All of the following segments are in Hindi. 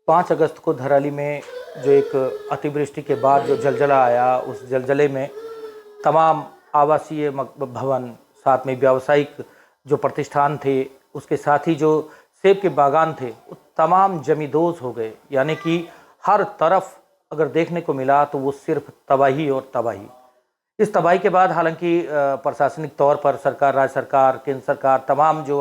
5 अगस्त को धराली में जो एक अतिवृष्टि के बाद जो जलजला आया, उस जलजले में तमाम आवासीय भवन, साथ में व्यावसायिक जो प्रतिष्ठान थे, उसके साथ ही जो सेब के बागान थे, वो तमाम जमींदोज हो गए। यानी कि हर तरफ अगर देखने को मिला तो वो सिर्फ तबाही और तबाही। इस तबाही के बाद हालांकि प्रशासनिक तौर पर सरकार, राज्य सरकार, केंद्र सरकार, तमाम जो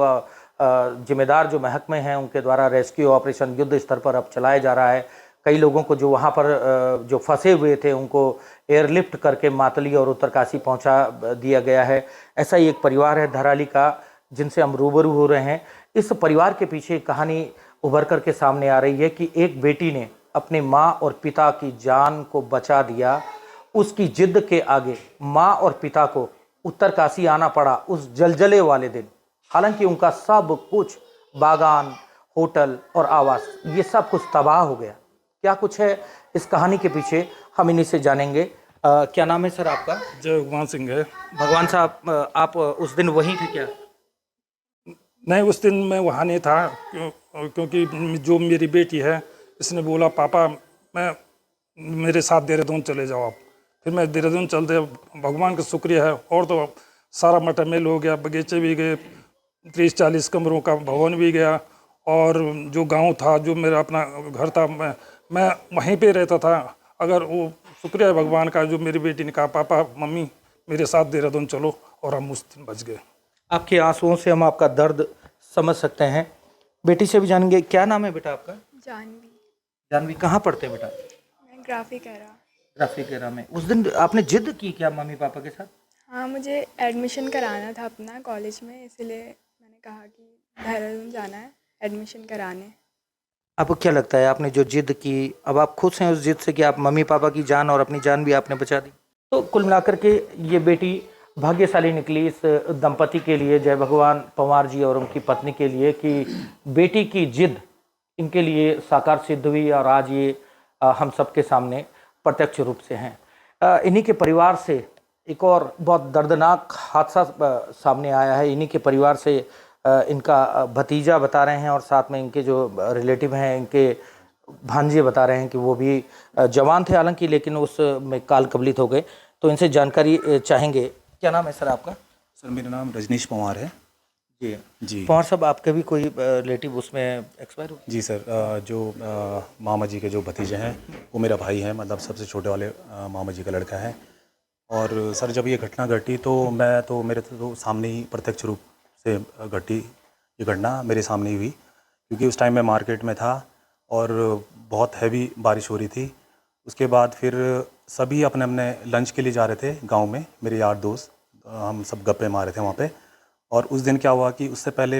जिम्मेदार जो महकमे हैं, उनके द्वारा रेस्क्यू ऑपरेशन युद्ध स्तर पर अब चलाया जा रहा है। कई लोगों को जो वहाँ पर जो फंसे हुए थे, उनको एयरलिफ्ट करके मातली और उत्तरकाशी पहुँचा दिया गया है। ऐसा ही एक परिवार है धराली का, जिनसे हम रूबरू हो रहे हैं। इस परिवार के पीछे कहानी उभर कर के सामने आ रही है कि एक बेटी ने अपने माँ और पिता की जान को बचा दिया। उसकी जिद के आगे माँ और पिता को उत्तरकाशी आना पड़ा उस जलजले वाले दिन। हालांकि उनका सब कुछ, बागान, होटल और आवास, ये सब कुछ तबाह हो गया। क्या कुछ है इस कहानी के पीछे, हम इन्हीं से जानेंगे। क्या नाम है सर आपका? जय भगवान सिंह है। भगवान साहब, आप उस दिन वहीं थे क्या? नहीं, उस दिन मैं वहाँ नहीं था, क्योंकि जो मेरी बेटी है, इसने बोला पापा मैं मेरे साथ देहरादून चले जाओ आप। फिर मैं देहरादून चलते, भगवान का शुक्रिया है, और तो सारा मटमेल हो गया, बगीचे भी गए, 30-40 कमरों का भवन भी गया, और जो गांव था, जो मेरा अपना घर था, मैं वहीं पे रहता था। अगर वो शुक्रिया है भगवान का, जो मेरी बेटी ने कहा पापा मम्मी मेरे साथ देहरादून चलो, और हम उस दिन बच गए। आपके आंसुओं से हम आपका दर्द समझ सकते हैं। बेटी से भी जानेंगे। क्या नाम है बेटा आपका? जानवी। जानवी, कहाँ पढ़ते हैं बेटा? मैं ग्राफिक है रहा। ग्राफिक एरा में। उस दिन आपने जिद की क्या मम्मी पापा के साथ? हाँ, मुझे एडमिशन कराना था अपना कॉलेज में, इसलिए मैंने कहा कि देहरादून जाना है एडमिशन कराने। आपको क्या लगता है, आपने जो जिद की, अब आप खुश हैं उस जिद से कि आप मम्मी पापा की जान और अपनी जान भी आपने बचा दी? तो कुल मिलाकर के ये बेटी भाग्यशाली निकली इस दंपति के लिए, जय भगवान पंवार जी और उनकी पत्नी के लिए, कि बेटी की जिद इनके लिए साकार सिद्ध हुई और आज ये हम सबके सामने प्रत्यक्ष रूप से हैं। इन्हीं के परिवार से एक और बहुत दर्दनाक हादसा सामने आया है। इन्हीं के परिवार से इनका भतीजा बता रहे हैं, और साथ में इनके जो रिलेटिव हैं, इनके भांजे बता रहे हैं कि वो भी जवान थे हालांकि, लेकिन उसमें काल कबलित हो गए। तो इनसे जानकारी चाहेंगे। क्या नाम है सर आपका? सर मेरा नाम रजनीश पंवार है। जी जी पंवार साहब, आपके भी कोई रिलेटिव उसमें एक्सपायर हुए? जी सर, जो मामा जी के जो भतीजे हैं वो मेरा भाई है, मतलब सबसे छोटे वाले मामा जी का लड़का है। और सर जब ये घटना घटी तो मेरे तो सामने ही प्रत्यक्ष रूप से घटी ये घटना, मेरे सामने ही हुई, क्योंकि उस टाइम मैं मार्केट में था और बहुत हैवी बारिश हो रही थी। उसके बाद फिर सभी अपने अपने लंच के लिए जा रहे थे गांव में, मेरे यार दोस्त, हम सब गप्पे मार रहे थे वहाँ पे। और उस दिन क्या हुआ कि उससे पहले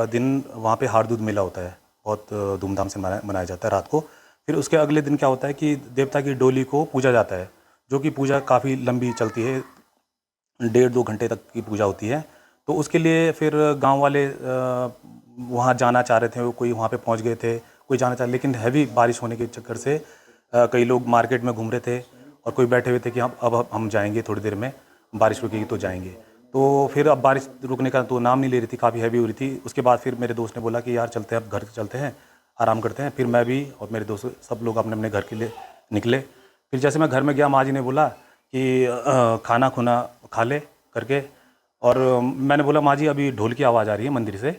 दिन वहाँ पे हार दूध मेला होता है, बहुत धूमधाम से मनाया जाता है रात को। फिर उसके अगले दिन क्या होता है कि देवता की डोली को पूजा जाता है, जो कि पूजा काफ़ी लंबी चलती है, 1.5-2 घंटे तक की पूजा होती है। तो उसके लिए फिर गांव वाले वहाँ जाना चाह रहे थे, कोई वहाँ पे पहुँच गए थे, कोई जाना चाह, लेकिन हैवी बारिश होने के चक्कर से कई लोग मार्केट में घूम रहे थे, और कोई बैठे हुए थे कि हम जाएंगे, थोड़ी देर में बारिश रुकेगी तो जाएंगे। तो फिर अब बारिश रुकने का तो नाम नहीं ले रही थी, काफ़ी हैवी हो रही थी। उसके बाद फिर मेरे दोस्त ने बोला कि यार चलते हैं, अब घर चलते हैं, आराम करते हैं। फिर मैं भी और मेरे दोस्त सब लोग अपने अपने घर के लिए निकले। फिर जैसे मैं घर में गया, माँ जी ने बोला कि खाना खुना खा ले करके, और मैंने बोला माँ जी अभी ढोल की आवाज़ आ रही है मंदिर से,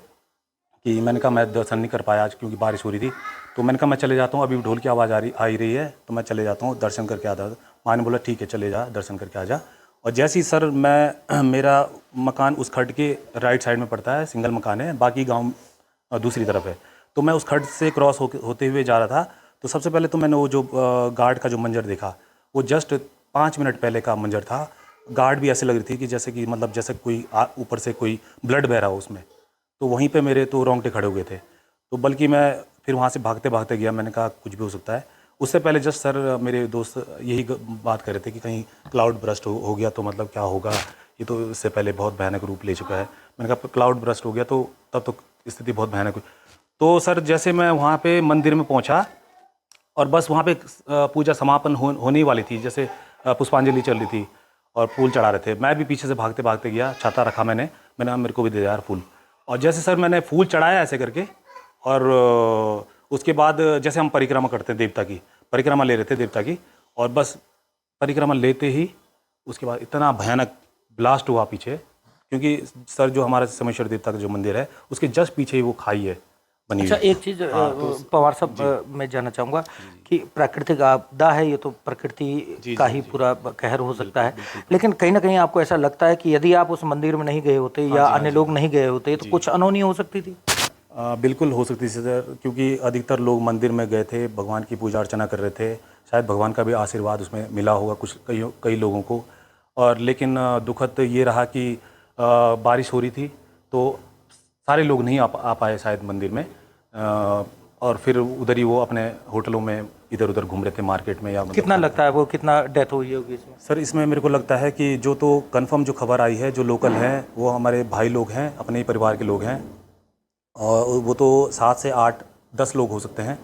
कि मैंने कहा मैं दर्शन नहीं कर पाया आज क्योंकि बारिश हो रही थी। तो मैंने कहा मैं चले जाता हूँ, अभी ढोल की आवाज़ आ रही है तो मैं चले जाता हूँ, दर्शन करके आता हूँ। माँ ने बोला ठीक है चले जा, दर्शन करके आ जा। और जैसे ही सर मेरा मकान उस खड्ड के राइट साइड में पड़ता है, सिंगल मकान है, बाकी गाँव दूसरी तरफ है। तो मैं उस खड्ड से क्रॉस होते हुए जा रहा था, तो सबसे पहले तो मैंने वो जो गार्ड का जो मंजर देखा, वो जस्ट 5 मिनट पहले का मंजर था। गार्ड भी ऐसे लग रही थी कि जैसे कि मतलब जैसे कोई ऊपर से कोई ब्लड बह रहा हो उसमें। तो वहीं पे मेरे तो रोंगटे खड़े हुए थे। तो बल्कि मैं फिर वहाँ से भागते भागते गया, मैंने कहा कुछ भी हो सकता है। उससे पहले जस्ट सर मेरे दोस्त यही बात कर रहे थे कि कहीं क्लाउड ब्रस्ट हो गया तो मतलब क्या होगा, ये तो इससे पहले बहुत भयानक रूप ले चुका है। मैंने कहा क्लाउड ब्रस्ट हो गया तो तब तो स्थिति बहुत भयानक हुई। तो सर जैसे मैं वहाँ पे मंदिर में पहुँचा और बस वहाँ पे पूजा समापन होने ही वाली थी, जैसे पुष्पांजलि चल रही थी और फूल चढ़ा रहे थे, मैं भी पीछे से भागते भागते गया, छाता रखा मैंने कहा मेरे को भी दे यार फूल। और जैसे सर मैंने फूल चढ़ाया ऐसे करके, और उसके बाद जैसे हम परिक्रमा करते हैं देवता की, परिक्रमा ले रहे थे देवता की, और बस परिक्रमा लेते ही उसके बाद इतना भयानक ब्लास्ट हुआ पीछे, क्योंकि सर जो हमारा सोमेश्वर देवता का जो मंदिर है उसके जस्ट पीछे ही वो खाई है बनी अच्छा, हुई। एक चीज़ पवार साहब मैं जानना चाहूँगा कि प्राकृतिक आपदा है, ये तो प्रकृति का ही पूरा कहर हो सकता है, लेकिन कहीं ना कहीं आपको ऐसा लगता है कि यदि आप उस मंदिर में नहीं गए होते या अन्य लोग नहीं गए होते तो कुछ अनहोनी हो सकती थी? बिल्कुल हो सकती थी सर, क्योंकि अधिकतर लोग मंदिर में गए थे, भगवान की पूजा अर्चना कर रहे थे, शायद भगवान का भी आशीर्वाद उसमें मिला होगा कुछ कई लोगों को। और लेकिन दुखद ये रहा कि बारिश हो रही थी तो सारे लोग नहीं आ पाए शायद मंदिर में, और फिर उधर ही वो अपने होटलों में इधर उधर घूम रहे थे मार्केट में। या कितना लगता है वो कितना डेथ हुई होगी इसमें? सर इसमें मेरे को लगता है कि जो तो कंफर्म जो खबर आई है, जो लोकल हैं वो हमारे भाई लोग हैं, अपने ही परिवार के लोग हैं, और वो तो 7 से 8-10 लोग हो सकते हैं।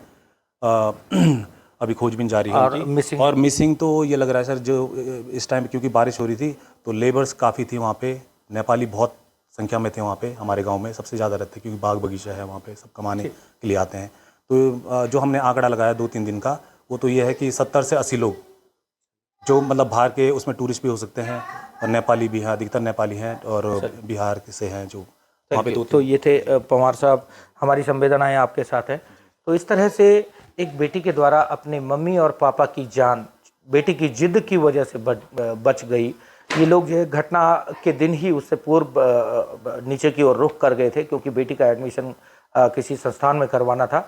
अभी खोजबीन जारी है और उनकी। और मिसिंग तो ये लग रहा है सर, जो इस टाइम क्योंकि बारिश हो रही थी तो लेबर्स काफ़ी थी वहाँ पे, नेपाली बहुत संख्या में थे वहाँ पे, हमारे गांव में सबसे ज़्यादा रहते क्योंकि बाग बगीचा है वहाँ पे, सब कमाने के लिए आते हैं। तो जो हमने आंकड़ा लगाया 2-3 दिन का, वो तो ये है कि 70 से 80 लोग जो मतलब बाहर के, उसमें टूरिस्ट भी हो सकते हैं और नेपाली भी हैं, अधिकतर नेपाली हैं और बिहार से हैं जो वहाँ पे। तो ये थे पवार साहब, हमारी संवेदनाएं आपके साथ है। तो इस तरह से एक बेटी के द्वारा अपने मम्मी और पापा की जान बेटी की जिद की वजह से बच गई। ये लोग जो है घटना के दिन ही उससे पूर्व नीचे की ओर रुख कर गए थे, क्योंकि बेटी का एडमिशन किसी संस्थान में करवाना था,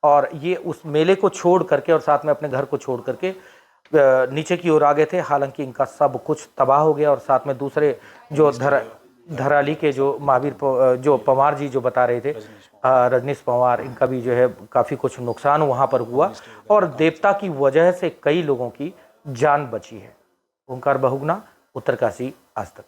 और ये उस मेले को छोड़ करके और साथ में अपने घर को छोड़ करके नीचे की ओर आ गए थे। हालांकि इनका सब कुछ तबाह हो गया, और साथ में दूसरे जो धराली के जो महावीर जो पवार जी जो बता रहे थे, रजनीश पवार, इनका भी जो है काफ़ी कुछ नुकसान वहाँ पर हुआ, और देवता की वजह से कई लोगों की जान बची है। ओंकार बहुगुणा, उत्तरकाशी, आज तक।